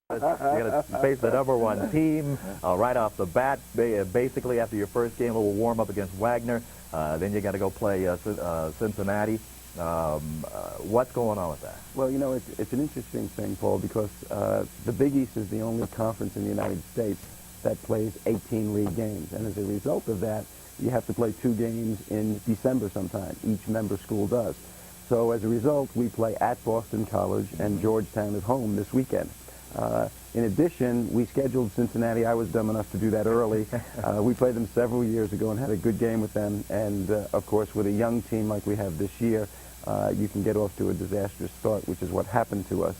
You're going to face the #1 team right off the bat. Basically, after your first game, a little warm-up against Wagner. Then you got to go play Cincinnati. What's going on with that? Well, you know, it's an interesting thing, Paul, because the Big East is the only conference in the United States that plays 18 league games. And as a result of that, you have to play 2 games in December sometime. Each member school does. So as a result, we play at Boston College and Georgetown at home this weekend. In addition, we scheduled Cincinnati. I was dumb enough to do that early. We played them several years ago and had a good game with them. And, of course, with a young team like we have this year, you can get off to a disastrous start, which is what happened to us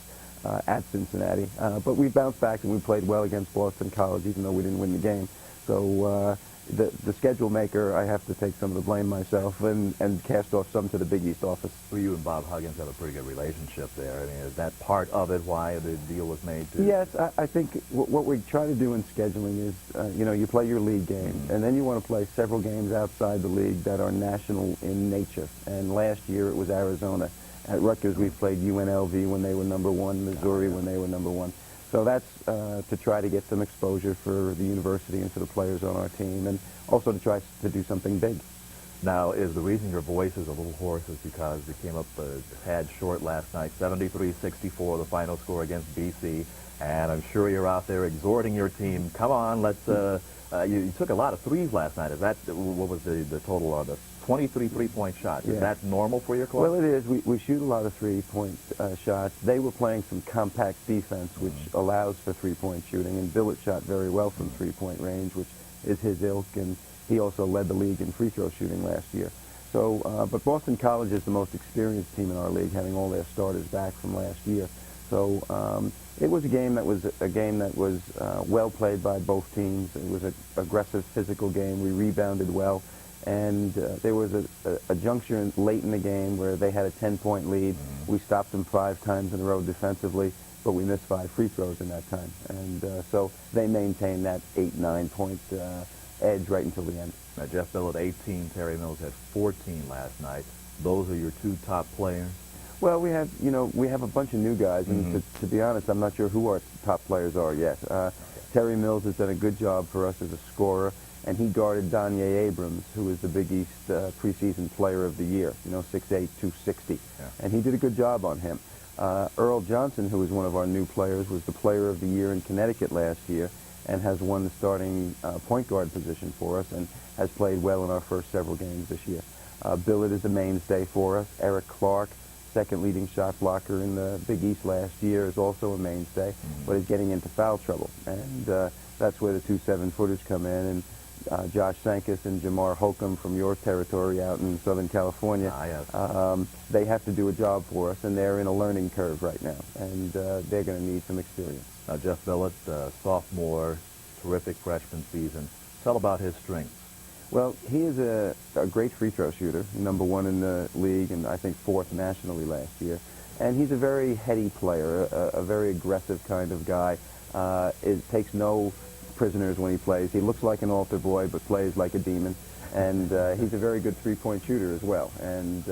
at Cincinnati. But we bounced back and we played well against Boston College, even though we didn't win the game. So the schedule maker, I have to take some of the blame myself and cast off some to the Big East office. Well, you and Bob Huggins have a pretty good relationship there. I mean, is that part of it, why the deal was made? Yes, I think what we try to do in scheduling is, you know, you play your league games, and then you want to play several games outside the league that are national in nature. And last year it was Arizona. At Rutgers we played UNLV when they were #1, Missouri when they were #1. So that's to try to get some exposure for the university and for the players on our team, and also to try to do something big. Now, is the reason your voice is a little hoarse is because you came up a tad short last night, 73-64, the final score against BC, and I'm sure you're out there exhorting your team, come on, let's, you took a lot of threes last night. Is that, what was the total on the 23 three-point shots? Is that normal for your club? Well, it is. We shoot a lot of three-point shots. They were playing some compact defense, which allows for three-point shooting, and Billett shot very well from three-point range, which is his ilk, and he also led the league in free throw shooting last year. So, but Boston College is the most experienced team in our league, having all their starters back from last year. So it was a game that was well played by both teams. It was an aggressive, physical game. We rebounded well. And there was a juncture late in the game where they had a 10-point lead. We stopped them 5 times in a row defensively, but we missed 5 free throws in that time. And so they maintained that 8-9 point edge right until the end. Now, Jeff Billett, 18. Terry Mills had 14 last night. Those are your 2 top players? Well, we have a bunch of new guys, and to be honest, I'm not sure who our top players are yet. Terry Mills has done a good job for us as a scorer, and he guarded Danye Abrams, who is the Big East preseason player of the year, you know, 6'8", 260. Yeah. And he did a good job on him. Earl Johnson, who is one of our new players, was the player of the year in Connecticut last year and has won the starting point guard position for us and has played well in our first several games this year. Billett is a mainstay for us. Eric Clark, second leading shot blocker in the Big East last year, is also a mainstay, but is getting into foul trouble. And that's where the 2 7-footers come in. And Josh Sankis and Jamar Holcomb from your territory out in Southern California, they have to do a job for us, and they're in a learning curve right now, and they're going to need some experience. Now, Jeff Billett, sophomore, terrific freshman season. Tell about his strengths. Well, he is a great free throw shooter, #1 in the league, and I think 4th nationally last year. And he's a very heady player, a very aggressive kind of guy. It takes no prisoners when he plays. He looks like an altar boy, but plays like a demon. And he's a very good three-point shooter as well. And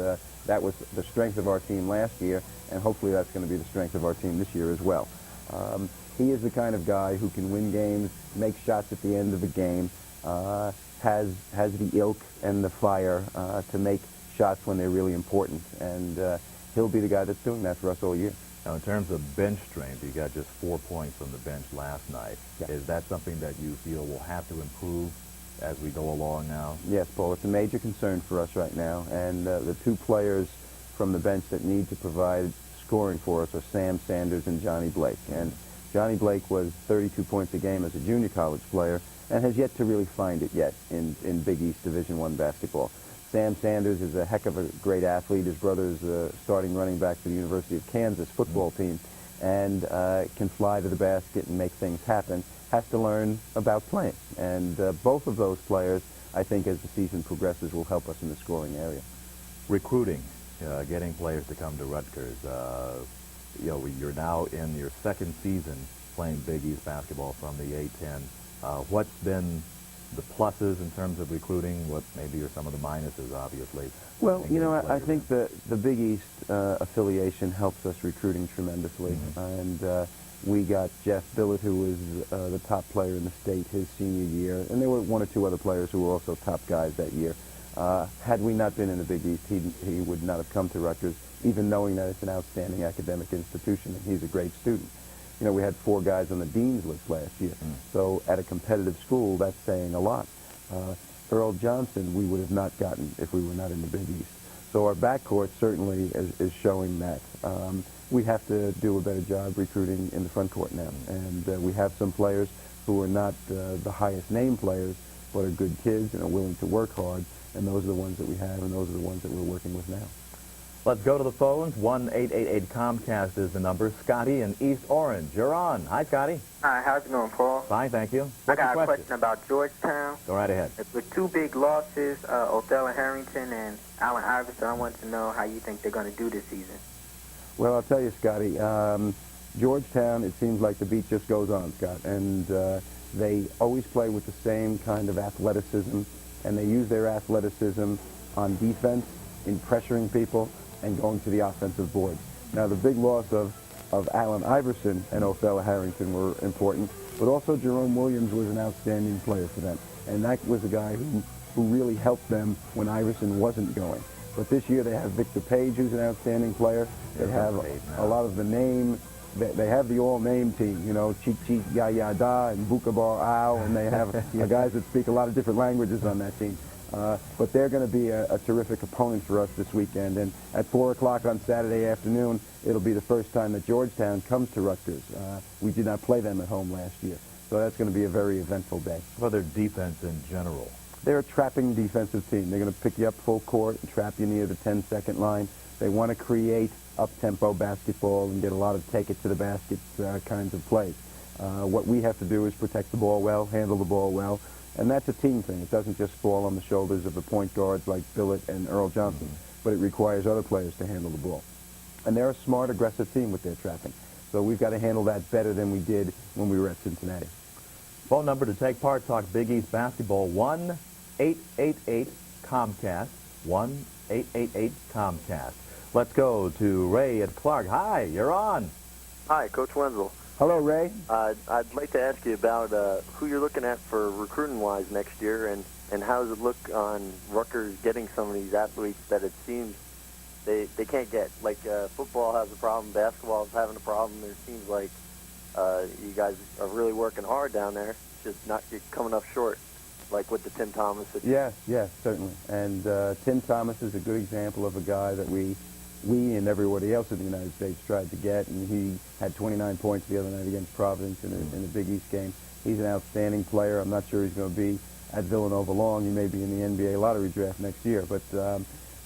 that was the strength of our team last year, and hopefully that's going to be the strength of our team this year as well. He is the kind of guy who can win games, make shots at the end of the game, has the ilk and the fire to make shots when they're really important. And he'll be the guy that's doing that for us all year. Now, in terms of bench strength, you got just 4 points from the bench last night. Yeah. Is that something that you feel will have to improve as we go along now? Yes, Paul, it's a major concern for us right now. And the 2 players from the bench that need to provide scoring for us are Sam Sanders and Johnny Blake. And Johnny Blake was 32 points a game as a junior college player and has yet to really find it yet in Big East Division I basketball. Sam Sanders is a heck of a great athlete. His brother is a starting running back for the University of Kansas football team, and can fly to the basket and make things happen. Has to learn about playing. And both of those players, I think, as the season progresses, will help us in the scoring area. Recruiting, getting players to come to Rutgers. You know, you're now in your 2nd season playing Big East basketball from the A-10. What's been the pluses in terms of recruiting? What maybe are some of the minuses, obviously? Well, you know, I think the Big East affiliation helps us recruiting tremendously. And We got Jeff Billett, who was the top player in the state his senior year, and there were one or two other players who were also top guys that year. Had we not been in the Big East, he would not have come to Rutgers, even knowing that it's an outstanding academic institution and he's a great student. You know, we had 4 guys on the dean's list last year, so at a competitive school, that's saying a lot. Earl Johnson we would have not gotten if we were not in the Big East. So our backcourt certainly is showing that. We have to do a better job recruiting in the front court now, and we have some players who are not the highest name players, but are good kids and are willing to work hard, and those are the ones that we have, and those are the ones that we're working with now. Let's go to the phones. 1-888-COMCAST is the number. Scotty in East Orange, you're on. Hi, Scotty. Hi, how's it going, Paul? Fine, thank you. I got a question about Georgetown. Go right ahead. With 2 big losses, Othello Harrington and Allen Iverson, I want to know how you think they're going to do this season. Well, I'll tell you, Scotty, Georgetown, it seems like the beat just goes on, Scott, and they always play with the same kind of athleticism, and they use their athleticism on defense, in pressuring people, and going to the offensive boards. Now, the big loss of Allen Iverson and Othello Harrington were important, but also Jerome Williams was an outstanding player for them, and that was a guy who really helped them when Iverson wasn't going. But this year they have Victor Page, who's an outstanding player. They have a lot of the name. They have the all-name team, you know, Cheek Cheek Ya Ya Da and Bukabar Ow, and they have guys that speak a lot of different languages on that team. But they're going to be a terrific opponent for us this weekend. And at 4 o'clock on Saturday afternoon, it'll be the first time that Georgetown comes to Rutgers. We did not play them at home last year. So that's going to be a very eventful day. What about their defense in general? They're a trapping defensive team. They're going to pick you up full court and trap you near the 10-second line. They want to create up-tempo basketball and get a lot of take-it-to-the-basket kinds of plays. What we have to do is protect the ball well, handle the ball well, and that's a team thing. It doesn't just fall on the shoulders of the point guards like Billett and Earl Johnson, but it requires other players to handle the ball. And they're a smart, aggressive team with their trapping. So we've got to handle that better than we did when we were at Cincinnati. Phone number to take part, talk Big East basketball, 1-888-COMCAST, 1-888-COMCAST. Let's go to Ray at Clark. Hi, you're on. Hi, Coach Wenzel. Hello, Ray. I'd like to ask you about who you're looking at for recruiting-wise next year, and how does it look on Rutgers getting some of these athletes that it seems they can't get. Like football has a problem, basketball is having a problem, and it seems like you guys are really working hard down there, just you're coming up short, like with the Tim Thomas situation. Yes, certainly. And Tim Thomas is a good example of a guy that we and everybody else in the United States tried to get, and he had 29 points the other night against Providence in a Big East game. He's an outstanding player. I'm not sure he's going to be at Villanova long. He may be in the NBA lottery draft next year. But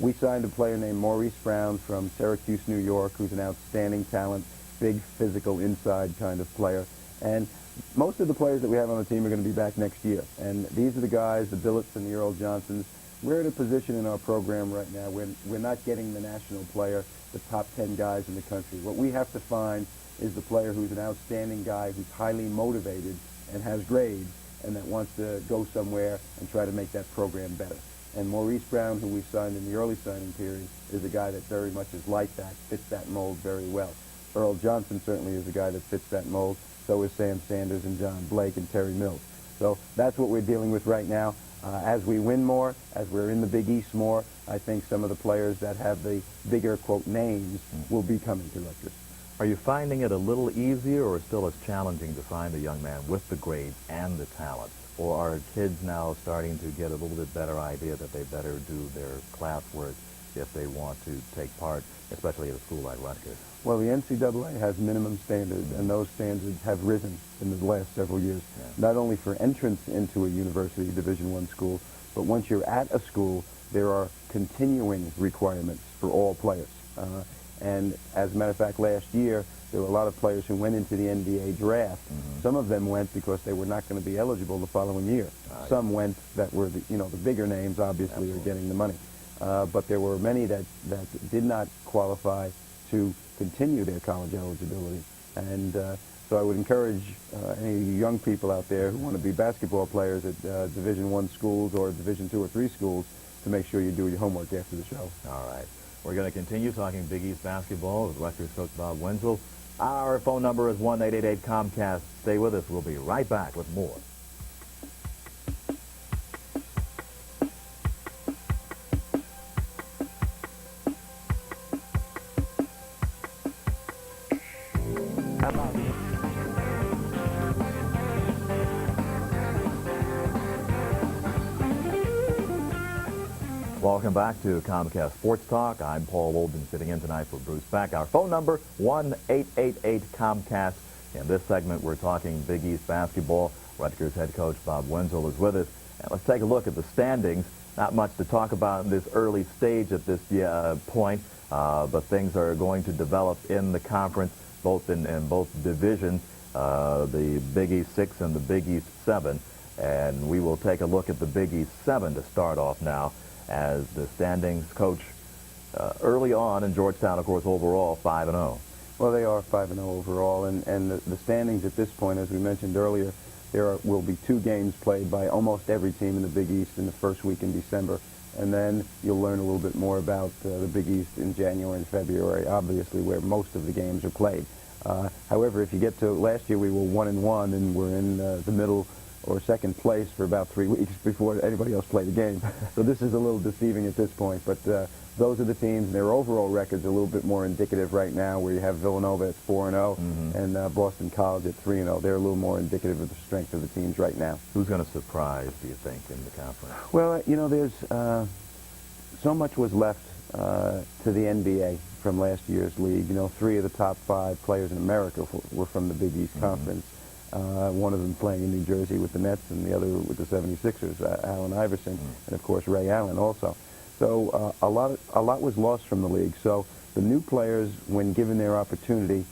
we signed a player named Maurice Brown from Syracuse, New York, who's an outstanding talent, big physical inside kind of player. And most of the players that we have on the team are going to be back next year. And these are the guys, the Billets and the Earl Johnsons. We're in a position in our program right now when we're not getting the national player, the top 10 guys in the country. What we have to find is the player who's an outstanding guy, who's highly motivated and has grades, and that wants to go somewhere and try to make that program better. And Maurice Brown, who we signed in the early signing period, is a guy that very much is like that, fits that mold very well. Earl Johnson certainly is a guy that fits that mold. So is Sam Sanders and John Blake and Terry Mills. So that's what we're dealing with right now. As we win more, as we're in the Big East more, I think some of the players that have the bigger, quote, names will be coming to Rutgers. Are you finding it a little easier or still as challenging to find a young man with the grades and the talent? Or are kids now starting to get a little bit better idea that they better do their classwork if they want to take part, especially at a school like Rutgers? Well, the NCAA has minimum standards, and those standards have risen in the last several years, not only for entrance into a university Division I school, but once you're at a school, there are continuing requirements for all players. And as a matter of fact, last year, there were a lot of players who went into the NBA draft. Some of them went because they were not going to be eligible the following year. Some went that were the bigger names, obviously, are getting the money. But there were many that did not qualify to continue their college eligibility. And so I would encourage any young people out there who want to be basketball players at Division I schools or Division II or III schools to make sure you do your homework after the show. All right. We're going to continue talking Big East basketball with Rutgers coach Bob Wenzel. Our phone number is 1-888-COMCAST. Stay with us. We'll be right back with more. Welcome back to Comcast Sports Talk. I'm Paul Olden, sitting in tonight for Bruce Beck. Our phone number, 1-888-COMCAST. In this segment, we're talking Big East basketball. Rutgers head coach Bob Wenzel is with us. And let's take a look at the standings. Not much to talk about in this early stage at this point, but things are going to develop in the conference, both in both divisions, the Big East 6 and the Big East 7. And we will take a look at the Big East 7 to start off now, as the standings coach early on in Georgetown, of course, overall 5-0. Well, they are 5-0 overall, and the standings at this point, as we mentioned earlier, will be 2 games played by almost every team in the Big East in the first week in December, and then you'll learn a little bit more about the Big East in January and February, obviously, where most of the games are played. However, if you get to last year, we were 1-1, and we're in the middle or second place for about 3 weeks before anybody else played a game. So this is a little deceiving at this point, but those are the teams, and their overall records are a little bit more indicative right now, where you have Villanova at 4-0 and Boston College at 3-0. They're a little more indicative of the strength of the teams right now. Who's going to surprise, do you think, in the conference? Well, you know, there's so much was left to the NBA from last year's league. You know, 3 of the top 5 players in America were from the Big East Conference. One of them playing in New Jersey with the Nets, and the other with the 76ers, Allen Iverson, and of course Ray Allen also. So a lot was lost from the league. So the new players, when given their opportunity,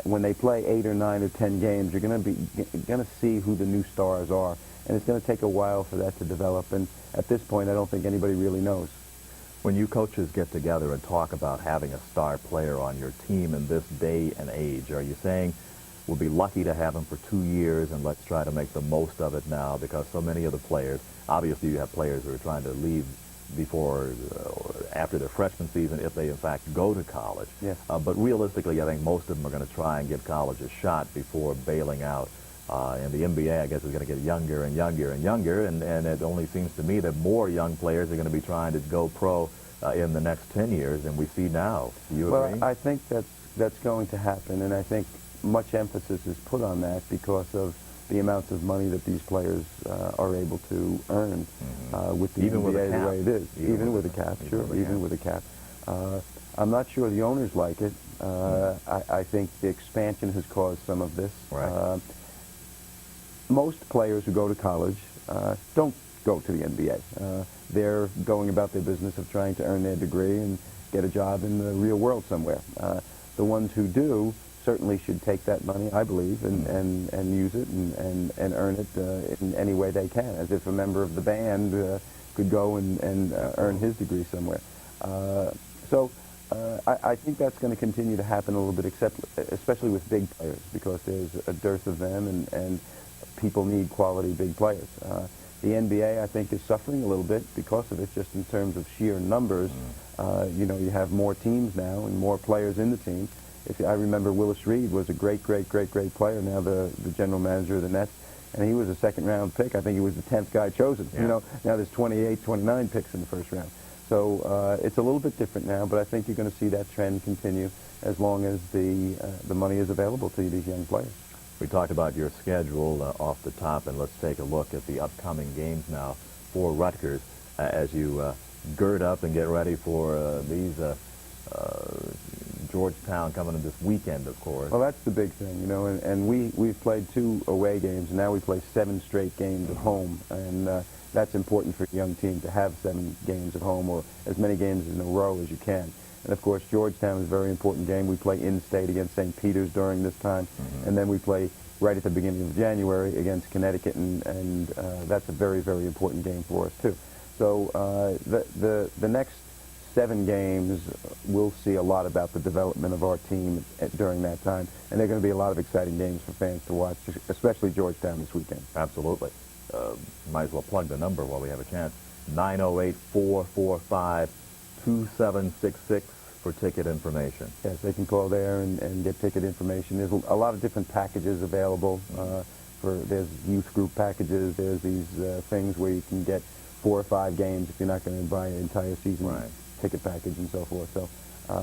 when they play 8 or 9 or 10 games, you're going to see who the new stars are, and it's going to take a while for that to develop. And at this point, I don't think anybody really knows. When you coaches get together and talk about having a star player on your team in this day and age, are you saying we'll be lucky to have him for 2 years, and let's try to make the most of it now, because so many of the players, obviously you have players who are trying to leave before or after their freshman season if they in fact go to college. Yes. But realistically, I think most of them are going to try and give college a shot before bailing out. And the NBA, I guess, is going to get younger and younger and younger, and it only seems to me that more young players are going to be trying to go pro in the next 10 years than we see now. Do you agree? Well, I think that's going to happen, and I think much emphasis is put on that because of the amounts of money that these players are able to earn with the even NBA with a cap. the way it is. Even with a cap, sure, even with a cap. I'm not sure the owners like it. I think the expansion has caused some of this. Right. Most players who go to college don't go to the NBA. They're going about their business of trying to earn their degree and get a job in the real world somewhere. The ones who do certainly should take that money, I believe, and use it and earn it in any way they can, as if a member of the band could go and earn his degree somewhere. I think that's going to continue to happen a little bit, especially with big players, because there's a dearth of them, and people need quality big players. The NBA, I think, is suffering a little bit because of it, just in terms of sheer numbers. You know, you have more teams now and more players in the team. I remember Willis Reed was a great player, now the general manager of the Nets, and he was a second-round pick. I think he was the 10th guy chosen. Yeah. You know, now there's 28, 29 picks in the first round. So it's a little bit different now, but I think you're going to see that trend continue as long as the money is available to these young players. We talked about your schedule off the top, and let's take a look at the upcoming games now for Rutgers as you gird up and get ready for these Georgetown coming in this weekend, of course. Well, that's the big thing, you know, and we've played 2 away games, and now we play 7 straight games at home, and that's important for a young team to have 7 games at home, or as many games in a row as you can. And of course, Georgetown is a very important game. We play in-state against St. Peter's during this time, and then we play right at the beginning of January against Connecticut, and that's a very important game for us too. So the next 7 games, we'll see a lot about the development of our team during that time, and they're going to be a lot of exciting games for fans to watch, especially Georgetown this weekend. Absolutely. Might as well plug the number while we have a chance. 908-445-2766 for ticket information. Yes, they can call there and get ticket information. There's a lot of different packages available. There's youth group packages. There's these things where you can get 4 or 5 games if you're not going to buy an entire season ticket package and so forth. So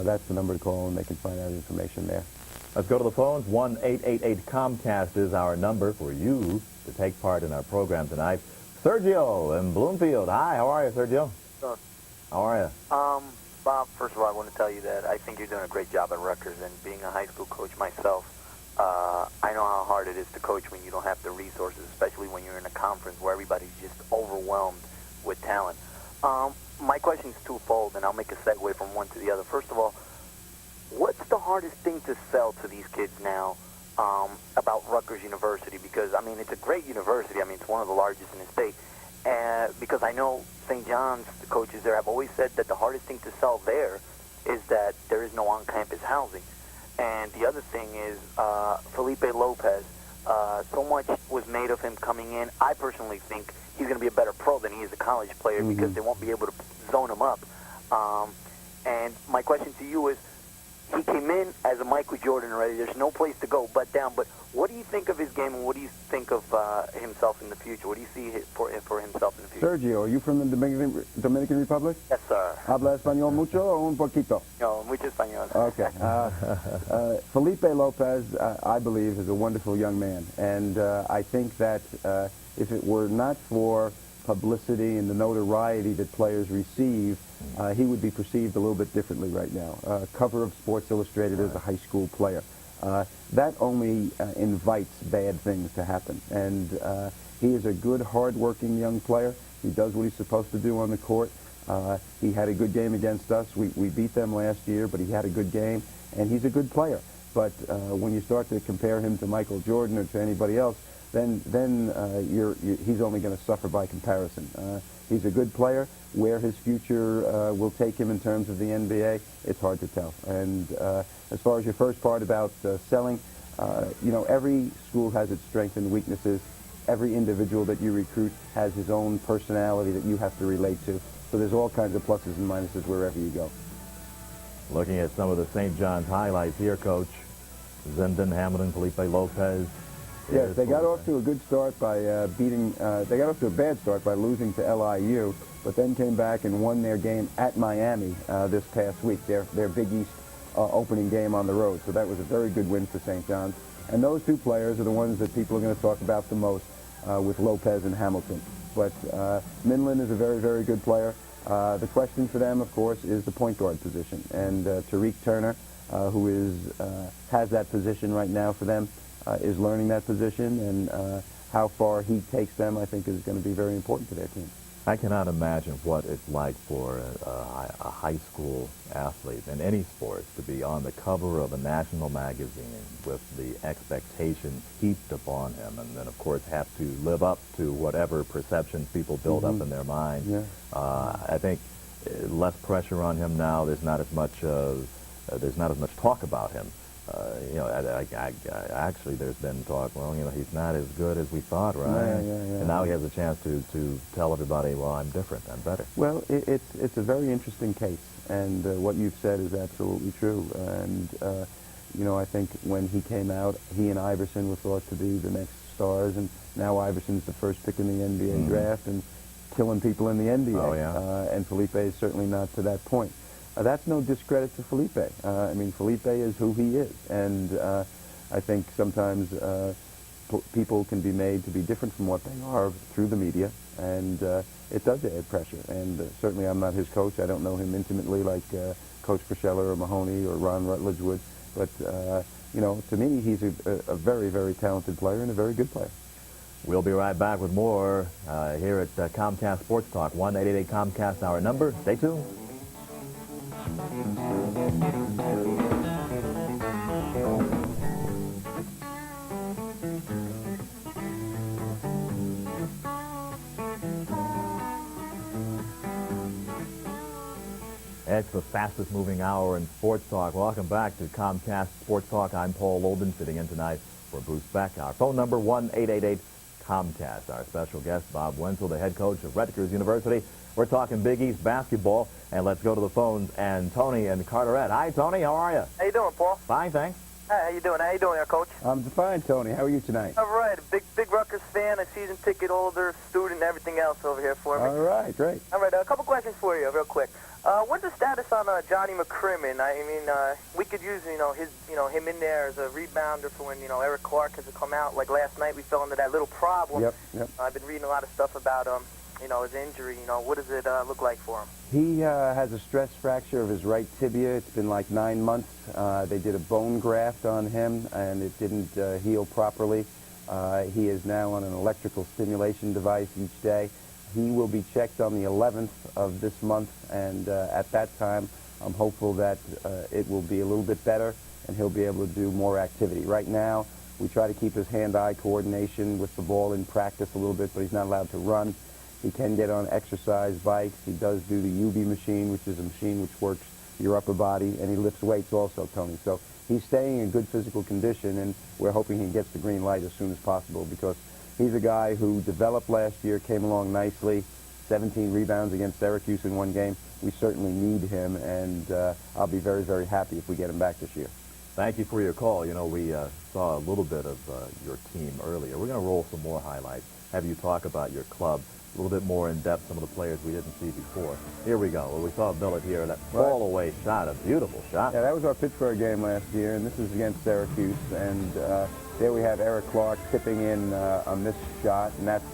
that's the number to call, and they can find out information there. Let's go to the phones. 1-888-COMCAST is our number for you to take part in our program tonight. Sergio in Bloomfield. Hi, how are you, Sergio? Good. How are you? Bob, first of all, I want to tell you that I think you're doing a great job at Rutgers, and being a high school coach myself, I know how hard it is to coach when you don't have the resources, especially when you're in a conference where everybody's just overwhelmed with talent. My question is twofold, and I'll make a segue from one to the other. First of all, what's the hardest thing to sell to these kids now about Rutgers University? Because, I mean, it's a great university. I mean, it's one of the largest in the state. Because I know St. John's, the coaches there, have always said that the hardest thing to sell there is that there is no on-campus housing. And the other thing is Felipe Lopez. So much was made of him coming in. I personally think he's going to be a better pro than he is a college player because they won't be able to zone him up. And my question to you is, he came in as a Michael Jordan already. There's no place to go but down. But what do you think of his game, and what do you think of himself in the future? What do you see for himself in the future? Sergio, are you from the Dominican Republic? Yes, sir. ¿Habla español mucho o un poquito? No, mucho español. Okay. Felipe Lopez, I believe, is a wonderful young man. And I think that if it were not for publicity and the notoriety that players receive, he would be perceived a little bit differently right now. Cover of Sports Illustrated as a high school player. That only invites bad things to happen. And he is a good, hard-working young player. He does what he's supposed to do on the court. He had a good game against us. We beat them last year, but he had a good game, and he's a good player. But when you start to compare him to Michael Jordan or to anybody else, then he's only going to suffer by comparison. He's a good player. Where his future will take him in terms of the NBA, it's hard to tell. And as far as your first part about selling, you know, every school has its strengths and weaknesses. Every individual that you recruit has his own personality that you have to relate to. So there's all kinds of pluses and minuses wherever you go. Looking at some of the St. John's highlights here, Coach. Zindon, Hamilton, Felipe Lopez. Yes, they got off to a good start by they got off to a bad start by losing to LIU, but then came back and won their game at Miami this past week, their Big East opening game on the road. So that was a very good win for St. John's. And those two players are the ones that people are going to talk about the most with Lopez and Hamilton. But Minlin is a very, very good player. The question for them, of course, is the point guard position. And Tariq Turner, who has that position right now for them, is learning that position, and how far he takes them, I think, is going to be very important to their team. I cannot imagine what it's like for a high school athlete in any sport to be on the cover of a national magazine with the expectations heaped upon him, and then, of course, have to live up to whatever perceptions people build up in their mind. Yeah. I think less pressure on him now. There's not as much talk about him. You know, actually, there's been talk, well, you know, he's not as good as we thought, right? Yeah. And now he has a chance to tell everybody, well, I'm different, I'm better. Well, it's a very interesting case, and what you've said is absolutely true. And, you know, I think when he came out, he and Iverson were thought to be the next stars, and now Iverson's the first pick in the NBA draft and killing people in the NBA. Oh, yeah. And Felipe is certainly not to that point. That's no discredit to Felipe. I mean, Felipe is who he is, and I think sometimes people can be made to be different from what they are through the media, and it does add pressure. And certainly I'm not his coach. I don't know him intimately like Coach Priscilla or Mahoney or Ron Rutledge would, but you know, to me, he's a very, very talented player and a very good player. We'll be right back with more here at Comcast Sports Talk. 1-888-COMCAST, our number. Stay tuned. It's the fastest moving hour in sports talk. Welcome back to Comcast Sports Talk. I'm Paul Olden, sitting in tonight for Bruce Beck. Our phone number, 1-888 Comcast. Our special guest, Bob Wenzel, the head coach of Rutgers University. We're talking Big East basketball, and let's go to the phones. And Tony and Carteret. Hi, Tony. How are you? How you doing, Paul? Fine, thanks. Hi, how you doing? How you doing there, Coach? I'm fine, Tony. How are you tonight? All right, a big Rutgers fan, a season ticket holder, student, everything else over here for me. All right, great. All right, a couple questions for you, real quick. What's the status on Johnny McCrimmon? I mean, we could use him in there as a rebounder for when Eric Clark has to come out. Like last night, we fell into that little problem. Yep. I've been reading a lot of stuff about his injury. What does it look like for him? He has a stress fracture of his right tibia. It's been like 9 months. They did a bone graft on him, and it didn't heal properly. He is now on an electrical stimulation device each day. He will be checked on the 11th of this month, and at that time, I'm hopeful that it will be a little bit better, and he'll be able to do more activity. Right now, we try to keep his hand-eye coordination with the ball in practice a little bit, but he's not allowed to run. He can get on exercise bikes. He does do the UB machine, which is a machine which works your upper body, and he lifts weights also, Tony. So he's staying in good physical condition, and we're hoping he gets the green light as soon as possible, because he's a guy who developed last year, came along nicely, 17 rebounds against Syracuse in one game. We certainly need him, and I'll be very, very happy if we get him back this year. Thank you for your call. We saw a little bit of your team earlier. We're going to roll some more highlights, have you talk about your club a little bit more in depth, some of the players we didn't see before. Here we go. Well, we saw Billet here, that fall away shot, a beautiful shot. Yeah, that was our Pittsburgh game last year, and this is against Syracuse. And there we have Eric Clark tipping in a missed shot, and that's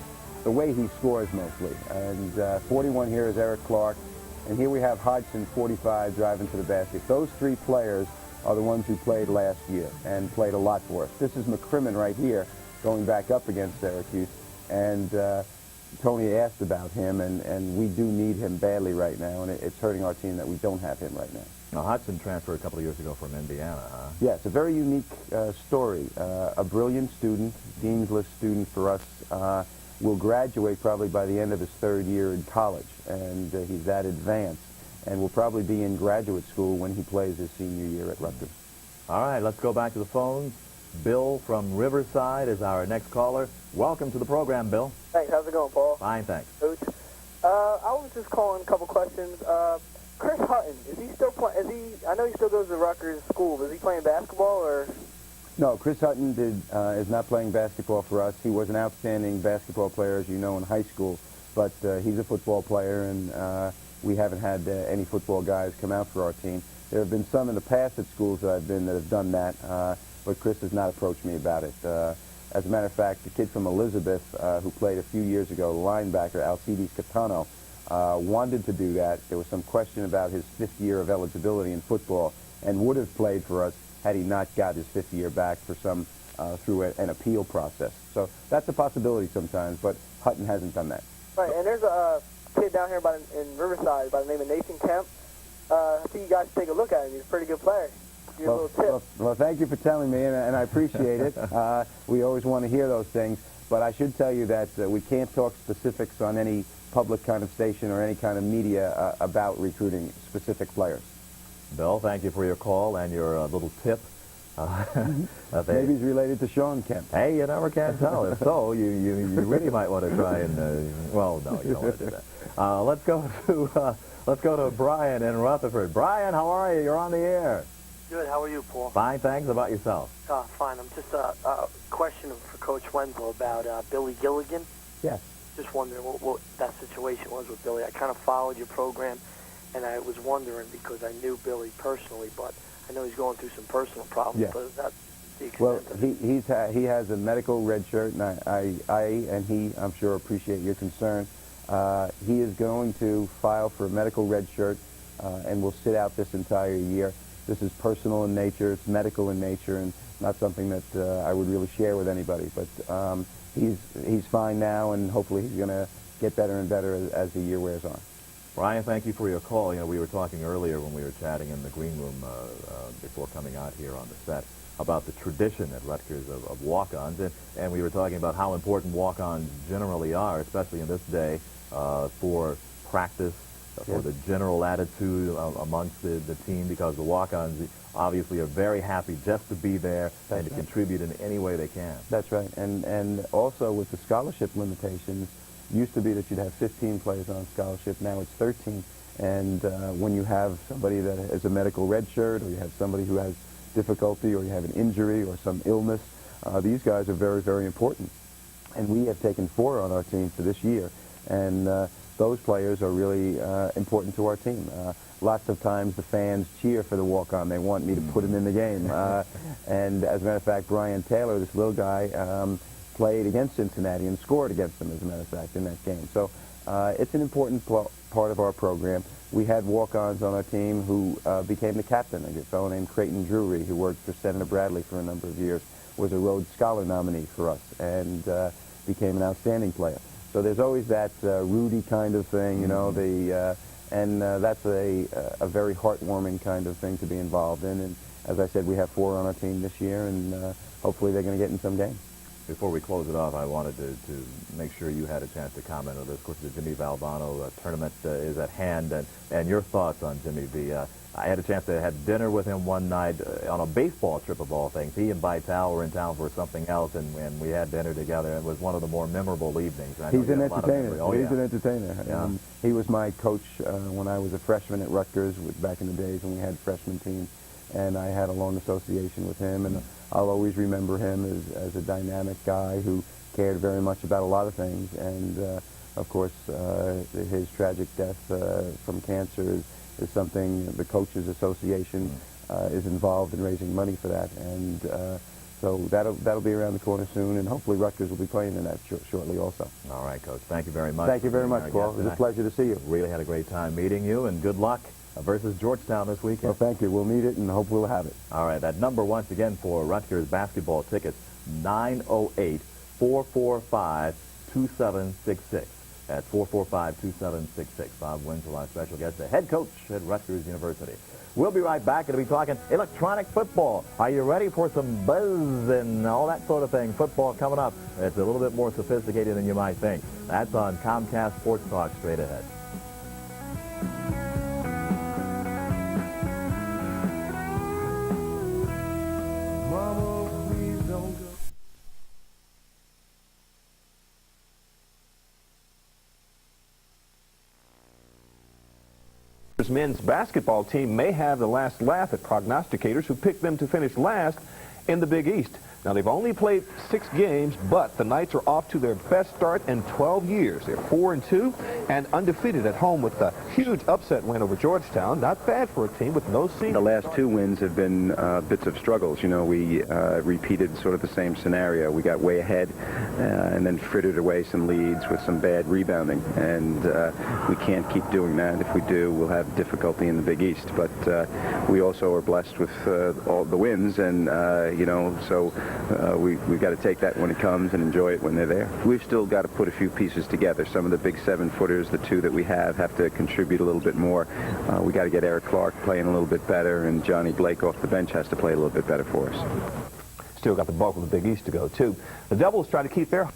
the way he scores mostly. And 41 here is Eric Clark, and here we have Hodgson, 45, driving to the basket. Those three players are the ones who played last year and played a lot for us. This is McCrimmon right here going back up against Syracuse, and Tony asked about him, and we do need him badly right now, and it's hurting our team that we don't have him right now. Now, Hodgson transferred a couple of years ago from Indiana, huh? Yeah, it's a very unique story. A brilliant student, Dean's List student for us, will graduate probably by the end of his third year in college, and he's that advanced, and will probably be in graduate school when he plays his senior year at Rutgers. All right, let's go back to the phones. Bill from Riverside is our next caller. Welcome to the program, Bill. Thanks. How's it going, Paul? Fine, thanks. Coach. I was just calling a couple questions. Chris Hutton, is he still playing? I know he still goes to Rutgers school, but is he playing basketball or? No, Chris Hutton is not playing basketball for us. He was an outstanding basketball player, as you know, in high school, but he's a football player, and we haven't had any football guys come out for our team. There have been some in the past at schools that I've been that have done that, but Chris has not approached me about it. As a matter of fact, the kid from Elizabeth, who played a few years ago, linebacker Alcides Catano, wanted to do that. There was some question about his fifth year of eligibility in football, and would have played for us had he not got his fifth year back for some through an appeal process. So that's a possibility sometimes, but Hutton hasn't done that. Right, and there's a kid down here in Riverside by the name of Nathan Kemp. I think you guys should take a look at him. He's a pretty good player. Well, thank you for telling me, and I appreciate it. We always want to hear those things, but I should tell you that we can't talk specifics on any public kind of station or any kind of media about recruiting specific players. Bill, thank you for your call and your little tip. Maybe he's related to Sean Kemp. Hey, you never can tell. If so, you really might want to try and well, no, you don't want to do that. Let's go to Brian in Rutherford. Brian, how are you? You're on the air. Good. How are you, Paul? Fine, thanks. How about yourself? Fine. I'm just a question for Coach Wenzel about Billy Gilligan. Yes. Just wondering what that situation was with Billy. I kind of followed your program, and I was wondering because I knew Billy personally, but I know he's going through some personal problems. Yeah. But is that the extent Well, of it? he has a medical red shirt, and I and he, I'm sure, appreciate your concern. He is going to file for a medical red shirt and will sit out this entire year. This is personal in nature, it's medical in nature, and not something that I would really share with anybody. But he's fine now, and hopefully he's going to get better and better as the year wears on. Brian, thank you for your call. We were talking earlier when we were chatting in the green room before coming out here on the set about the tradition at Rutgers of walk-ons, and we were talking about how important walk-ons generally are, especially in this day, for practice, for the general attitude amongst the team, because the walk-ons obviously are very happy just to be there and to contribute in any way they can. That's right. And also with the scholarship limitations, used to be that you'd have 15 players on scholarship. Now it's 13. And when you have somebody that has a medical red shirt, or you have somebody who has difficulty, or you have an injury or some illness, these guys are very, very important. And we have taken 4 on our team for this year. And those players are really important to our team. Lots of times the fans cheer for the walk-on. They want me to put him in the game. And as a matter of fact, Brian Taylor, this little guy, played against Cincinnati and scored against them, as a matter of fact, in that game. So it's an important part of our program. We had walk-ons on our team who became the captain. A fellow named Creighton Drury, who worked for Senator Bradley for a number of years, was a Rhodes Scholar nominee for us, and became an outstanding player. So there's always that Rudy kind of thing, you know, and that's a very heartwarming kind of thing to be involved in. And as I said, we have 4 on our team this year, and hopefully they're going to get in some games. Before we close it off, I wanted to make sure you had a chance to comment on this. Of course, the Jimmy Valvano tournament is at hand, and your thoughts on Jimmy V. I had a chance to have dinner with him one night on a baseball trip, of all things. He and Vital were in town for something else, and we had dinner together. It was one of the more memorable evenings. He's an entertainer. He's an entertainer. Yeah. He was my coach when I was a freshman at Rutgers, back in the days when we had freshman teams, and I had a long association with him, and I'll always remember him as a dynamic guy who cared very much about a lot of things. And of course, his tragic death from cancer is something the Coaches Association is involved in raising money for that. And so that'll be around the corner soon, and hopefully Rutgers will be playing in that shortly also. All right, Coach. Thank you very much. Thank you very much, Paul. It was a pleasure to see you. Really had a great time meeting you, and good luck versus Georgetown this weekend. Well, thank you. We'll meet it, and hope we'll have it. All right, that number once again for Rutgers basketball tickets, 908-445-2766. At 445-2766. Bob Wenzel, our special guest, the head coach at Rutgers University. We'll be right back, and we'll be talking electronic football. Are you ready for some buzz and all that sort of thing? Football coming up. It's a little bit more sophisticated than you might think. That's on Comcast SportsTalk straight ahead. Men's basketball team may have the last laugh at prognosticators who picked them to finish last in the Big East. Now, they've only played 6 games, but the Knights are off to their best start in 12 years. They're 4-2 and undefeated at home with a huge upset win over Georgetown. Not bad for a team with no seed. The last 2 wins have been bits of struggles. You know, we repeated sort of the same scenario. We got way ahead and then frittered away some leads with some bad rebounding. And we can't keep doing that. If we do, we'll have difficulty in the Big East. But we also are blessed with all the wins, and, you know, so we've got to take that when it comes and enjoy it when they're there. We've still got to put a few pieces together. Some of the big 7-footers, the 2 that we have to contribute a little bit more. We got to get Eric Clark playing a little bit better, and Johnny Blake off the bench has to play a little bit better for us. Still got the bulk of the Big East to go, too. The Devils try to keep their...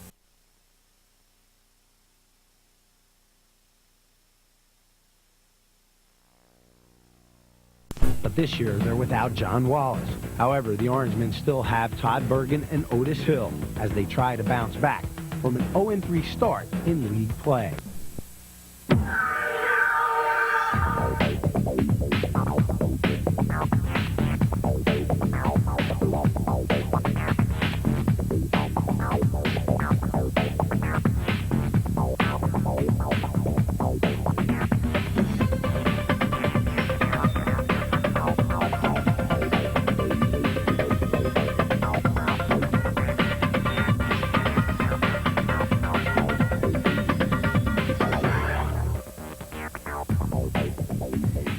But this year, they're without John Wallace. However, the Orangemen still have Todd Bergen and Otis Hill as they try to bounce back from an 0-3 start in league play.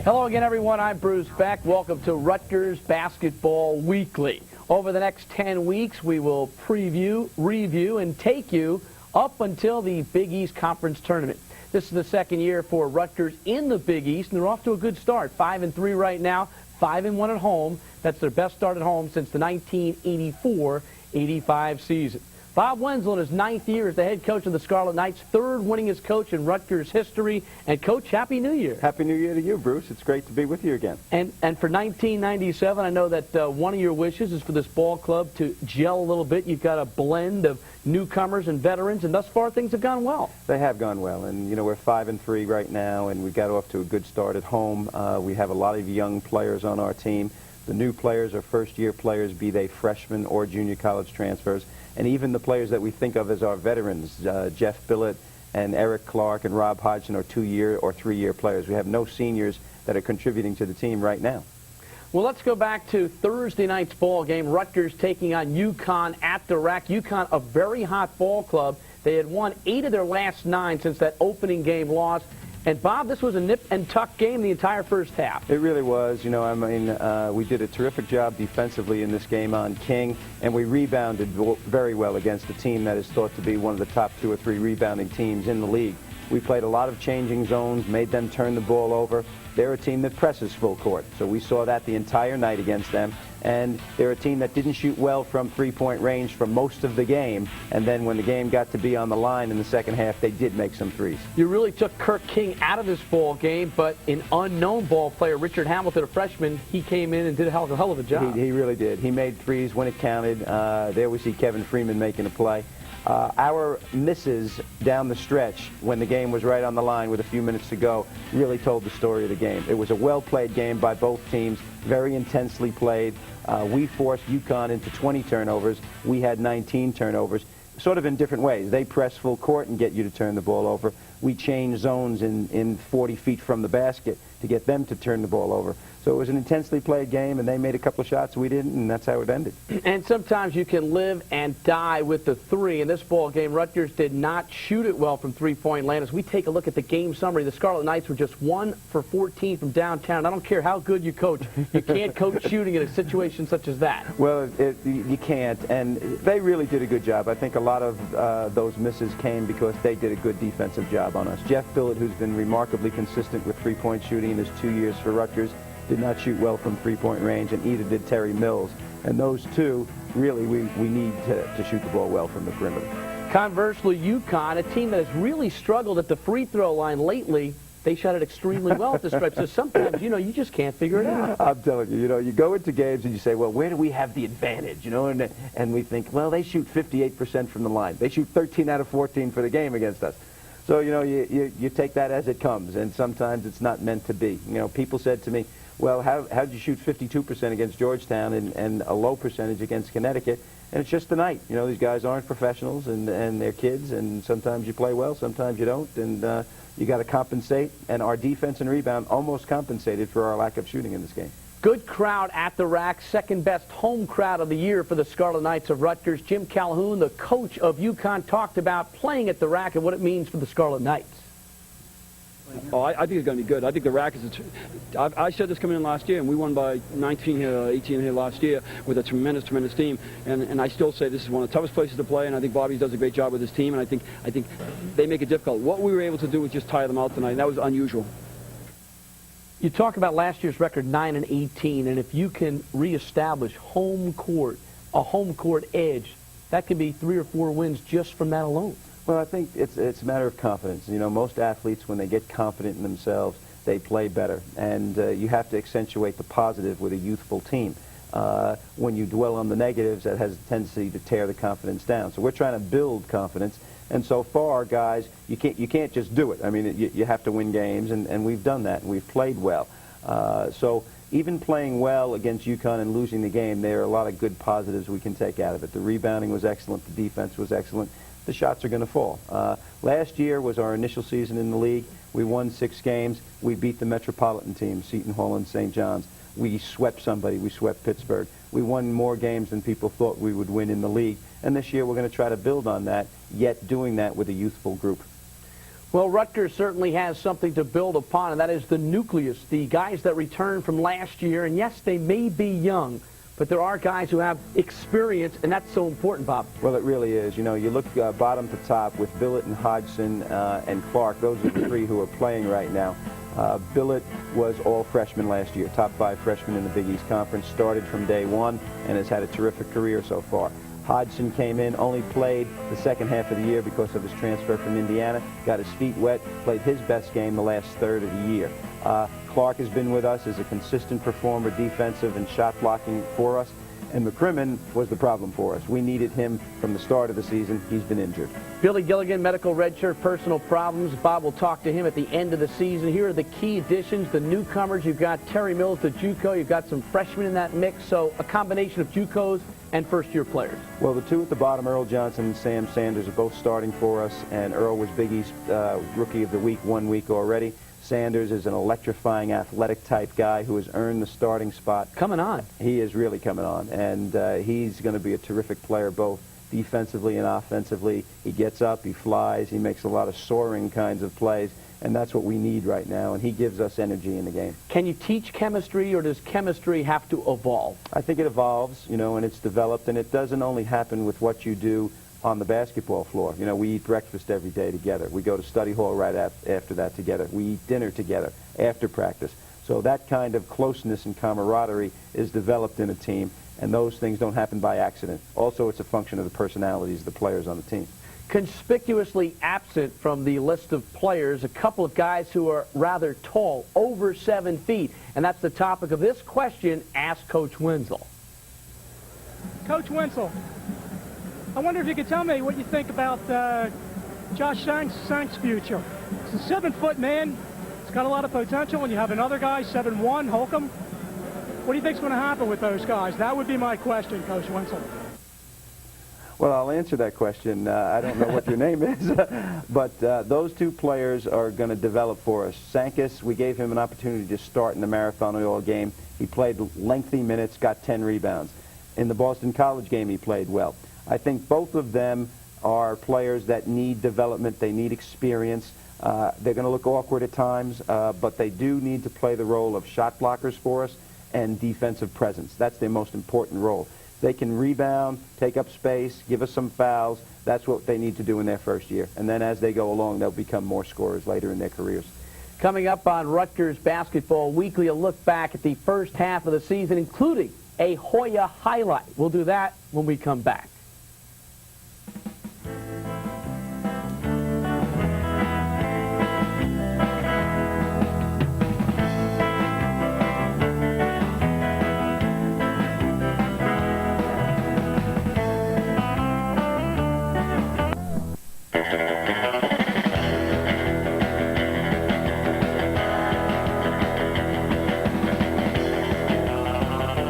Hello again, everyone. I'm Bruce Beck. Welcome to Rutgers Basketball Weekly. Over the next 10 weeks, we will preview, review, and take you up until the Big East Conference Tournament. This is the second year for Rutgers in the Big East, and they're off to a good start. 5-3 right now, 5-1 at home. That's their best start at home since the 1984-85 season. Bob Wenzel in his 9th year as the head coach of the Scarlet Knights, 3rd winningest coach in Rutgers history. And, Coach, Happy New Year. Happy New Year to you, Bruce. It's great to be with you again. And for 1997, I know that one of your wishes is for this ball club to gel a little bit. You've got a blend of newcomers and veterans, and thus far things have gone well. They have gone well, and you know, we're 5-3 right now, and we got off to a good start at home. We have a lot of young players on our team. The new players are first-year players, be they freshmen or junior college transfers, and even the players that we think of as our veterans, Jeff Billett and Eric Clark and Rob Hodgson, are 2-year or 3-year players. We have no seniors that are contributing to the team right now. Well, let's go back to Thursday night's ball game. Rutgers taking on UConn at the rack. UConn, a very hot ball club. They had won 8 of their last 9 since that opening game loss. And, Bob, this was a nip-and-tuck game the entire first half. It really was. You know, I mean, we did a terrific job defensively in this game on King, and we rebounded very well against a team that is thought to be one of the top 2 or 3 rebounding teams in the league. We played a lot of changing zones, made them turn the ball over. They're a team that presses full court, so we saw that the entire night against them. And they're a team that didn't shoot well from three-point range for most of the game, and then when the game got to be on the line in the second half, they did make some threes. You really took Kirk King out of this ball game, but an unknown ball player, Richard Hamilton, a freshman, he came in and did a hell of a job. He really did. He made threes when it counted. There we see Kevin Freeman making a play. Our misses down the stretch when the game was right on the line with a few minutes to go really told the story of the game. It was a well-played game by both teams, very intensely played. We forced UConn into 20 turnovers. We had 19 turnovers, sort of in different ways. They press full court and get you to turn the ball over. We changed zones in 40 feet from the basket to get them to turn the ball over. So it was an intensely played game, and they made a couple of shots, we didn't, and that's how it ended. And sometimes you can live and die with the 3. In this ball game, Rutgers did not shoot it well from three-point land. As we take a look at the game summary, the Scarlet Knights were just 1 for 14 from downtown. I don't care how good you coach. You can't coach shooting in a situation such as that. Well, you can't, and they really did a good job. I think a lot of those misses came because they did a good defensive job on us. Jeff Billett, who's been remarkably consistent with three-point shooting in his 2 years for Rutgers, did not shoot well from three-point range, and either did Terry Mills. And those two, really, we need to shoot the ball well from the perimeter. Conversely, UConn, a team that has really struggled at the free throw line lately, they shot it extremely well at the stripe. So sometimes, you know, you just can't figure it out. I'm telling you, you know, you go into games and you say, well, where do we have the advantage? You know, and we think, well, they shoot 58% from the line. They shoot 13 out of 14 for the game against us. So, you know, you take that as it comes, and sometimes it's not meant to be. You know, people said to me, well, how did you shoot 52% against Georgetown and a low percentage against Connecticut? And it's just the night. You know, these guys aren't professionals, and they're kids, and sometimes you play well, sometimes you don't, and you got to compensate. And our defense and rebound almost compensated for our lack of shooting in this game. Good crowd at the rack, second-best home crowd of the year for the Scarlet Knights of Rutgers. Jim Calhoun, the coach of UConn, talked about playing at the rack and what it means for the Scarlet Knights. Oh, I think it's going to be good. I think the rack is I said this coming in last year, and we won by 19 here, 18 here last year with a tremendous team. And I still say this is one of the toughest places to play, and I think Bobby does a great job with his team, and I think they make it difficult. What we were able to do was just tire them out tonight, and that was unusual. You talk about last year's record, 9-18, and if you can reestablish home court, a home court edge, that could be 3 or 4 wins just from that alone. Well, I think it's a matter of confidence. You know, most athletes, when they get confident in themselves, they play better. And you have to accentuate the positive with a youthful team. When you dwell on the negatives, that has a tendency to tear the confidence down. So we're trying to build confidence. And so far, guys, you can't just do it. I mean, you have to win games, and we've done that, and we've played well. So even playing well against UConn and losing the game, there are a lot of good positives we can take out of it. The rebounding was excellent. The defense was excellent. The shots are going to fall. Last year was our initial season in the league. We won 6 games. We beat the metropolitan teams, Seton Hall and St. John's. We swept somebody. We swept Pittsburgh. We won more games than people thought we would win in the league. And this year we're going to try to build on that, yet doing that with a youthful group. Well, Rutgers certainly has something to build upon, and that is the nucleus, the guys that returned from last year. And yes, they may be young, but there are guys who have experience, and that's so important, Bob. Well, it really is. You know, you look bottom to top with Billett and Hodgson and Clark. Those are the 3 who are playing right now. Billett was all freshmen last year, top 5 freshman in the Big East Conference, started from day 1 and has had a terrific career so far. Hodgson came in, only played the second half of the year because of his transfer from Indiana, got his feet wet, played his best game the last third of the year. Clark has been with us as a consistent performer, defensive and shot blocking for us. And McCrimmon was the problem for us. We needed him from the start of the season. He's been injured. Billy Gilligan, medical redshirt, personal problems. Bob will talk to him at the end of the season. Here are the key additions, the newcomers. You've got Terry Mills, the JUCO. You've got some freshmen in that mix. So a combination of JUCOs and first-year players. Well, the two at the bottom, Earl Johnson and Sam Sanders, are both starting for us. And Earl was Big East Rookie of the Week 1 week already. Sanders is an electrifying, athletic-type guy who has earned the starting spot. Coming on. He is really coming on, and he's going to be a terrific player both defensively and offensively. He gets up, he flies, he makes a lot of soaring kinds of plays, and that's what we need right now, and he gives us energy in the game. Can you teach chemistry, or does chemistry have to evolve? I think it evolves, you know, and it's developed, and it doesn't only happen with what you do on the basketball floor. You know, we eat breakfast every day together. We go to study hall right after that together. We eat dinner together after practice. So that kind of closeness and camaraderie is developed in a team, and those things don't happen by accident. Also, it's a function of the personalities of the players on the team. Conspicuously absent from the list of players, a couple of guys who are rather tall, over 7 feet, and that's the topic of this question. Ask Coach Wenzel. Coach Wenzel, I wonder if you could tell me what you think about Josh Sank's future. He's a 7-foot man. He's got a lot of potential, and you have another guy, 7'1", Holcomb. What do you think's going to happen with those guys? That would be my question, Coach Wenzel. Well, I'll answer that question. I don't know what your name is, but those two players are going to develop for us. Sankus, we gave him an opportunity to start in the Marathon Oil game. He played lengthy minutes, got 10 rebounds. In the Boston College game, he played well. I think both of them are players that need development. They need experience. They're going to look awkward at times, but they do need to play the role of shot blockers for us and defensive presence. That's their most important role. They can rebound, take up space, give us some fouls. That's what they need to do in their first year. And then as they go along, they'll become more scorers later in their careers. Coming up on Rutgers Basketball Weekly, a look back at the first half of the season, including a Hoya highlight. We'll do that when we come back.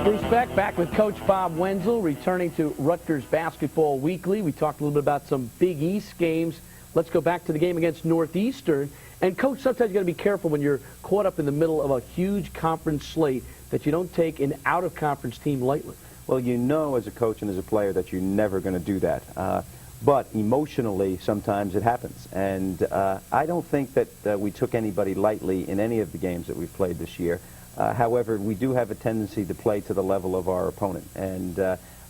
Bruce Beck back with Coach Bob Wenzel, returning to Rutgers Basketball Weekly. We talked a little bit about some Big East games. Let's go back to the game against Northeastern. And, Coach, sometimes you got to be careful when you're caught up in the middle of a huge conference slate that you don't take an out-of-conference team lightly. Well, you know as a coach and as a player that you're never going to do that. But emotionally, sometimes it happens. And I don't think that we took anybody lightly in any of the games that we've played this year. However, we do have a tendency to play to the level of our opponent. And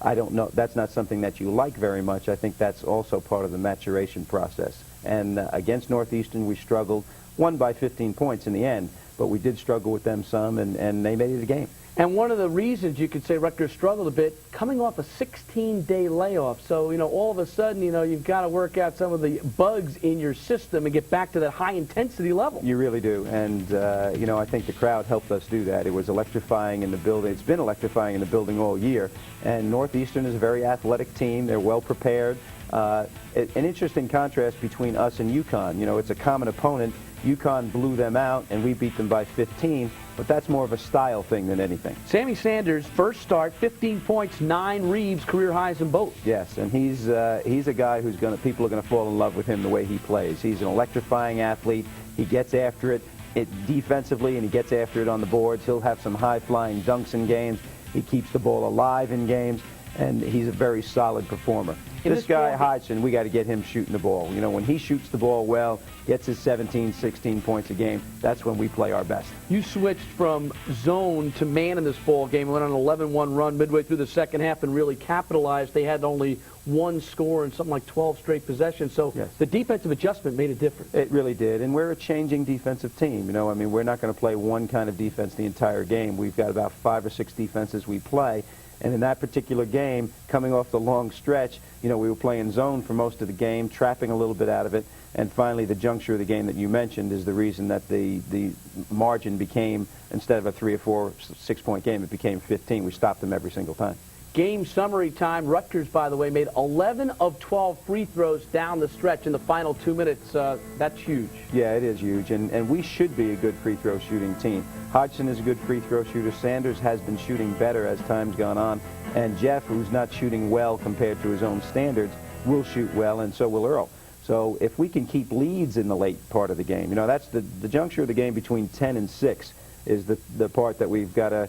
I don't know, that's not something that you like very much. I think that's also part of the maturation process. And against Northeastern, we struggled, won by 15 points in the end, but we did struggle with them some, and they made it a game. And one of the reasons you could say Rutgers struggled a bit, coming off a 16-day layoff. So, you know, all of a sudden, you know, you've got to work out some of the bugs in your system and get back to that high-intensity level. You really do. And, you know, I think the crowd helped us do that. It was electrifying in the building. It's been electrifying in the building all year. And Northeastern is a very athletic team. They're well prepared. An interesting contrast between us and UConn. You know, it's a common opponent. UConn blew them out, and we beat them by 15, but that's more of a style thing than anything. Sammy Sanders, first start, 15 points, 9 reads, career highs in both. Yes, and he's a guy who's people are going to fall in love with him the way he plays. He's an electrifying athlete. He gets after it defensively, and he gets after it on the boards. He'll have some high-flying dunks in games. He keeps the ball alive in games, and he's a very solid performer. This guy, Hodgson, we got to get him shooting the ball. You know, when he shoots the ball well, gets his 17, 16 points a game, that's when we play our best. You switched from zone to man in this ball game, went on an 11-1 run midway through the second half and really capitalized. They had only one score and something like 12 straight possessions. So yes, the defensive adjustment made a difference. It really did. And we're a changing defensive team. You know, I mean, we're not going to play one kind of defense the entire game. We've got about 5 or 6 defenses we play. And in that particular game, coming off the long stretch, we were playing zone for most of the game, trapping a little bit out of it. And finally, the juncture of the game that you mentioned is the reason that the margin became, instead of a 3 or 4, 6-point game, it became 15. We stopped them every single time. Game summary time. Rutgers, by the way, made 11 of 12 free throws down the stretch in the final 2 minutes. That's huge. Yeah, it is huge, and we should be a good free throw shooting team. Hodgson is a good free throw shooter. Sanders has been shooting better as time's gone on. And Jeff, who's not shooting well compared to his own standards, will shoot well, and so will Earl. So if we can keep leads in the late part of the game, that's the juncture of the game between 10 and 6 is the part that we've got to,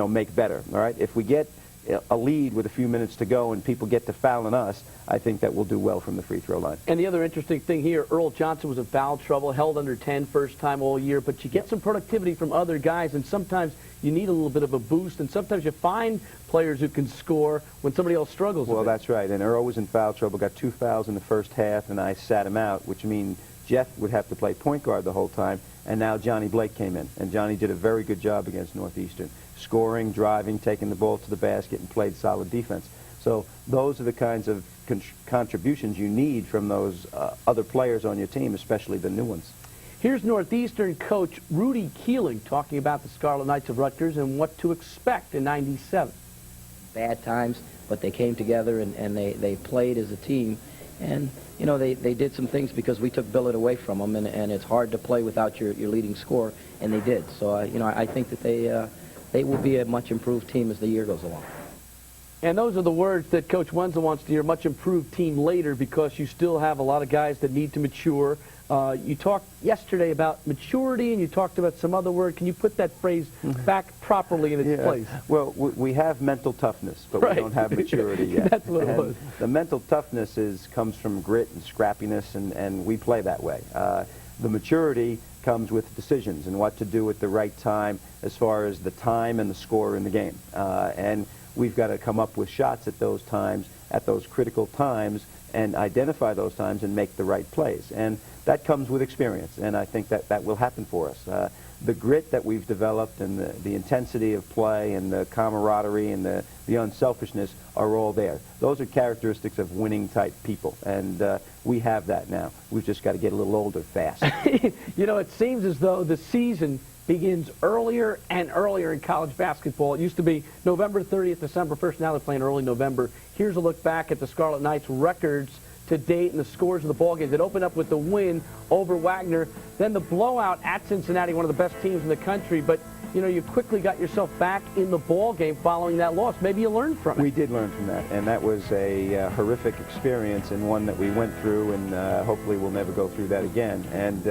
make better. All right, if we get a lead with a few minutes to go and people get to fouling us, I think that we'll do well from the free throw line. And the other interesting thing here, Earl Johnson was in foul trouble, held under 10 first time all year, but you get some productivity from other guys, and sometimes you need a little bit of a boost, and sometimes you find players who can score when somebody else struggles. Well, that's right, and Earl was in foul trouble, got 2 fouls in the first half, and I sat him out, which means Jeff would have to play point guard the whole time, and now Johnny Blake came in, and Johnny did a very good job against Northeastern, scoring, driving, taking the ball to the basket, and played solid defense. So those are the kinds of contributions you need from those other players on your team, especially the new ones. Here's Northeastern coach Rudy Keeling talking about the Scarlet Knights of Rutgers and what to expect in '97. Bad times, but they came together and they played as a team. And, they did some things because we took Billet away from them, and it's hard to play without your leading scorer, and they did. So, I think that they will be a much improved team as the year goes along. And those are the words that Coach Wenzel wants to hear, much improved team later, because you still have a lot of guys that need to mature. You talked yesterday about maturity, and you talked about some other word. Can you put that phrase back properly in its place? Well, we have mental toughness, but we don't have maturity yet. That's what it was. The mental toughness comes from grit and scrappiness, and we play that way. The maturity comes with decisions and what to do at the right time as far as the time and the score in the game. And we've got to come up with shots at those times, at those critical times, and identify those times and make the right plays. And that comes with experience, and I think that will happen for us. The grit that we've developed and the intensity of play and the camaraderie and the unselfishness are all there. Those are characteristics of winning-type people, and we have that now. We've just got to get a little older fast. It seems as though the season begins earlier and earlier in college basketball. It used to be November 30th, December 1st. Now they're playing early November. Here's a look back at the Scarlet Knights' records to date and the scores of the ball games. It opened up with the win over Wagner, then the blowout at Cincinnati, one of the best teams in the country. But you quickly got yourself back in the ball game following that loss. Maybe you learned from it. We did learn from that, and that was a horrific experience and one that we went through, and hopefully we'll never go through that again. And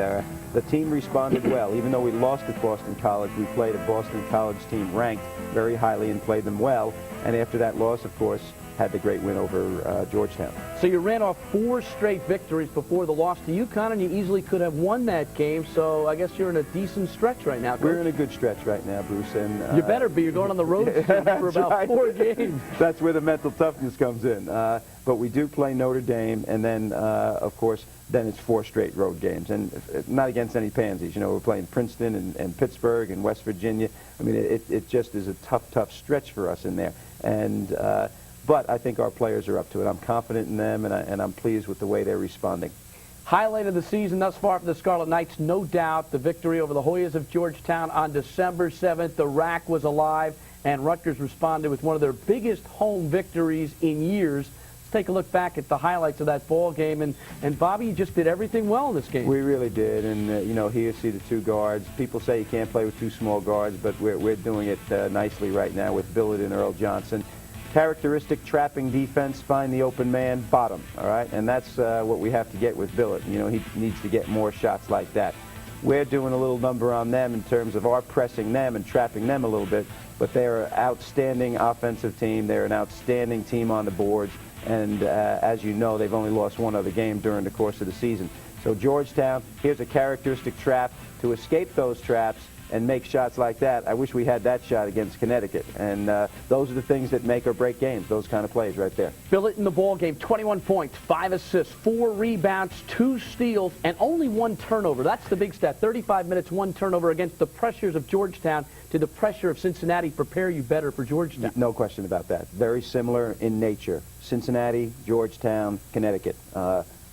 the team responded well. Even though we lost at Boston College, we played a Boston College team ranked very highly and played them well. And after that loss, of course, had the great win over Georgetown. So you ran off 4 straight victories before the loss to UConn, and you easily could have won that game. So I guess you're in a decent stretch right now, Coach. We're in a good stretch right now, Bruce. And you better be. You're going on the road for about 4 games. That's where the mental toughness comes in. But we do play Notre Dame, and then, of course, then it's 4 straight road games. And not against any pansies. We're playing Princeton and Pittsburgh and West Virginia. I mean, it just is a tough stretch for us in there. And but I think our players are up to it. I'm confident in them, and I'm pleased with the way they're responding. Highlight of the season thus far for the Scarlet Knights, no doubt, the victory over the Hoyas of Georgetown on December 7th. The RAC was alive, and Rutgers responded with one of their biggest home victories in years. Let's take a look back at the highlights of that ball game. And Bobby, you just did everything well in this game. We really did. And, here you see the 2 guards. People say you can't play with 2 small guards, but we're doing it nicely right now with Billet and Earl Johnson. Characteristic trapping defense, find the open man, bottom, all right? And that's what we have to get with Billet. He needs to get more shots like that. We're doing a little number on them in terms of our pressing them and trapping them a little bit, but they're an outstanding offensive team. They're an outstanding team on the boards, and as you know, they've only lost 1 other game during the course of the season. So Georgetown, here's a characteristic trap. To escape those traps, and make shots like that. I wish we had that shot against Connecticut. And those are the things that make or break games, those kind of plays right there. Billett in the ball game, 21 points, 5 assists, 4 rebounds, 2 steals, and only 1 turnover. That's the big stat. 35 minutes, 1 turnover against the pressures of Georgetown. Did the pressure of Cincinnati prepare you better for Georgetown? No question about that. Very similar in nature. Cincinnati, Georgetown, Connecticut.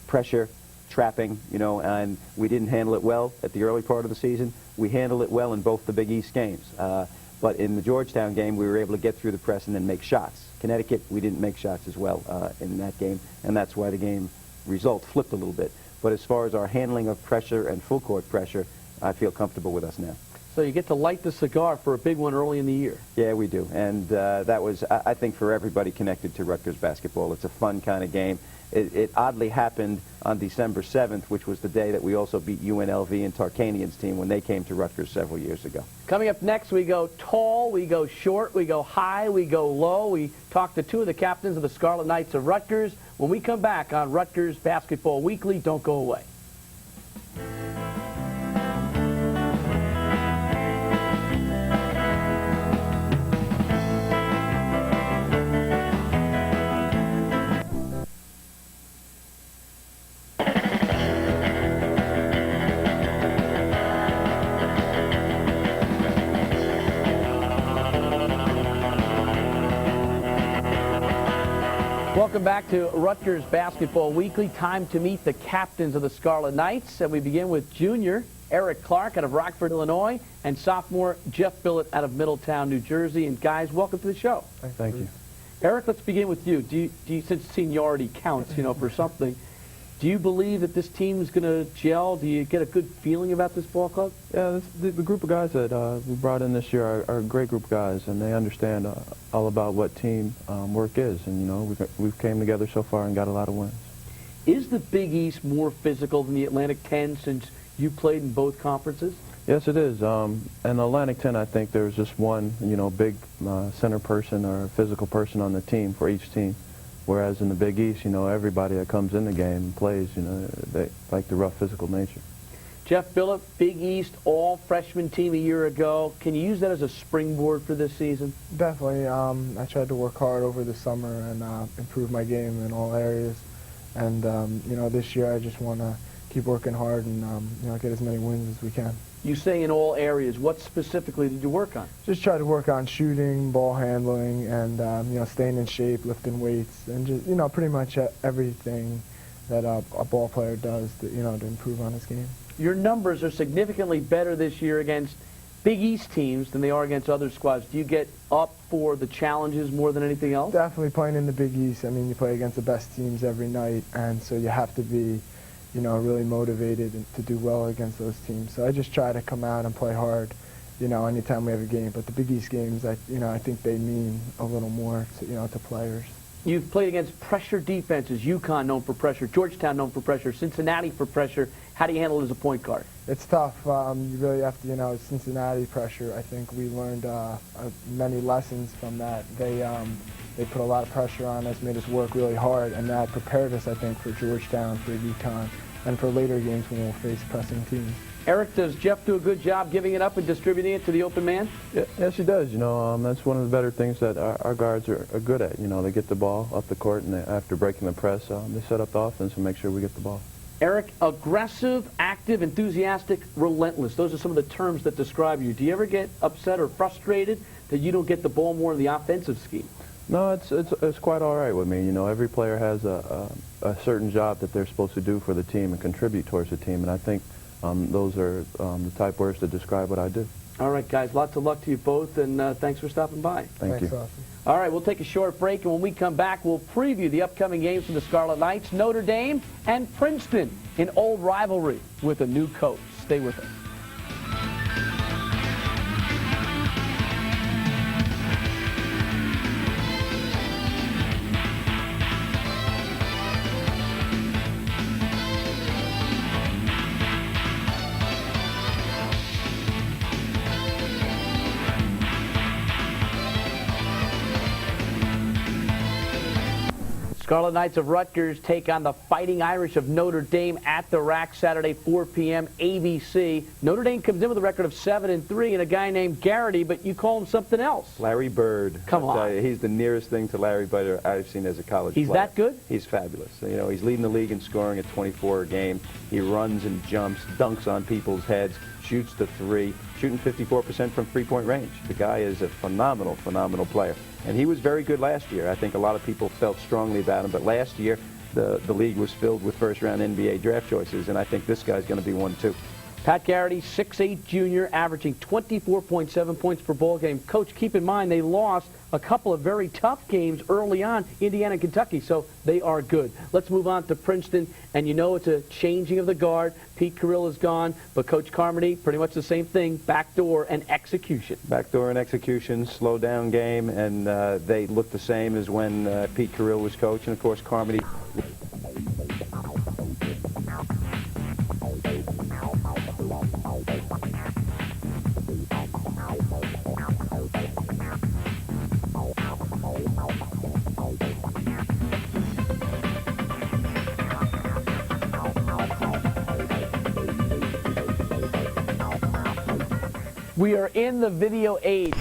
Pressure, trapping, and we didn't handle it well at the early part of the season. We handled it well in both the Big East games. But in the Georgetown game, we were able to get through the press and then make shots. Connecticut, we didn't make shots as well in that game, and that's why the game result flipped a little bit. But as far as our handling of pressure and full court pressure, I feel comfortable with us now. So you get to light the cigar for a big one early in the year. Yeah, we do. And that was, I think, for everybody connected to Rutgers basketball. It's a fun kind of game. It oddly happened on December 7th, which was the day that we also beat UNLV and Tarkanian's team when they came to Rutgers several years ago. Coming up next, we go tall, we go short, we go high, we go low. We talk to 2 of the captains of the Scarlet Knights of Rutgers. When we come back on Rutgers Basketball Weekly, don't go away. Welcome back to Rutgers Basketball Weekly. Time to meet the captains of the Scarlet Knights. And we begin with junior Eric Clark out of Rockford, Illinois, and sophomore Jeff Billett out of Middletown, New Jersey. And guys, welcome to the show. Thank you. Eric, let's begin with you. Do you, since seniority counts, for something, do you believe that this team is going to gel? Do you get a good feeling about this ball club? Yeah, the group of guys that we brought in this year are a great group of guys, and they understand all about what team work is. And, we've came together so far and got a lot of wins. Is the Big East more physical than the Atlantic 10 since you played in both conferences? Yes, it is. In Atlantic 10, I think there's just one, big center person or physical person on the team for each team. Whereas in the Big East, everybody that comes in the game and plays, they like the rough physical nature. Jeff Billett, Big East all-freshman team a year ago. Can you use that as a springboard for this season? Definitely. I tried to work hard over the summer and improve my game in all areas. And, this year I just want to keep working hard and, get as many wins as we can. You say in all areas. What specifically did you work on? Just try to work on shooting, ball handling, and, staying in shape, lifting weights, and just, pretty much everything that a ball player does to, to improve on his game. Your numbers are significantly better this year against Big East teams than they are against other squads. Do you get up for the challenges more than anything else? Definitely playing in the Big East. I mean, you play against the best teams every night, and so you have to be really motivated to do well against those teams. So I just try to come out and play hard, anytime we have a game. But the Big East games, I think they mean a little more to players. You've played against pressure defenses. UConn known for pressure, Georgetown known for pressure, Cincinnati for pressure. How do you handle it as a point guard? It's tough. You really have to, Cincinnati pressure. I think we learned many lessons from that. They put a lot of pressure on us, made us work really hard, and that prepared us, I think, for Georgetown, for UConn, and for later games when we'll face pressing teams. Eric, does Jeff do a good job giving it up and distributing it to the open man? Yeah, yes, he does. That's one of the better things that our guards are good at. They get the ball up the court, and after breaking the press, they set up the offense and make sure we get the ball. Eric, aggressive, active, enthusiastic, relentless. Those are some of the terms that describe you. Do you ever get upset or frustrated that you don't get the ball more in the offensive scheme? No, it's quite all right with me. Every player has a certain job that they're supposed to do for the team and contribute towards the team, and I think those are the type words to describe what I do. All right, guys, lots of luck to you both, and thanks for stopping by. Thanks, you. Austin. All right, we'll take a short break, and when we come back, we'll preview the upcoming games for the Scarlet Knights, Notre Dame, and Princeton, an old rivalry with a new coach. Stay with us. Scarlet Knights of Rutgers take on the Fighting Irish of Notre Dame at the Rack Saturday, 4 p.m. ABC. Notre Dame comes in with a record of 7-3 and a guy named Garrity, but you call him something else. Larry Bird. Come on. I'll tell you, he's the nearest thing to Larry Bird I've seen as a college player. He's that good? He's fabulous. You know, he's leading the league in scoring at 24 a game. He runs and jumps, dunks on people's heads, shoots the three, shooting 54% from three-point range. The guy is a phenomenal, phenomenal player. And he was very good last year. I think a lot of people felt strongly about him, but last year the league was filled with first-round NBA draft choices, and I think this guy's going to be one too. Pat Garrity, 6'8" junior, averaging 24.7 points per ball game. Coach, keep in mind they lost a couple of very tough games early on, Indiana and Kentucky, so they are good. Let's move on to Princeton, and you know it's a changing of the guard. Pete Carrill is gone, but Coach Carmody, pretty much the same thing, backdoor and execution. Backdoor and execution, slow down game, and they look the same as when Pete Carrill was coach, and of course Carmody. We are in the video age.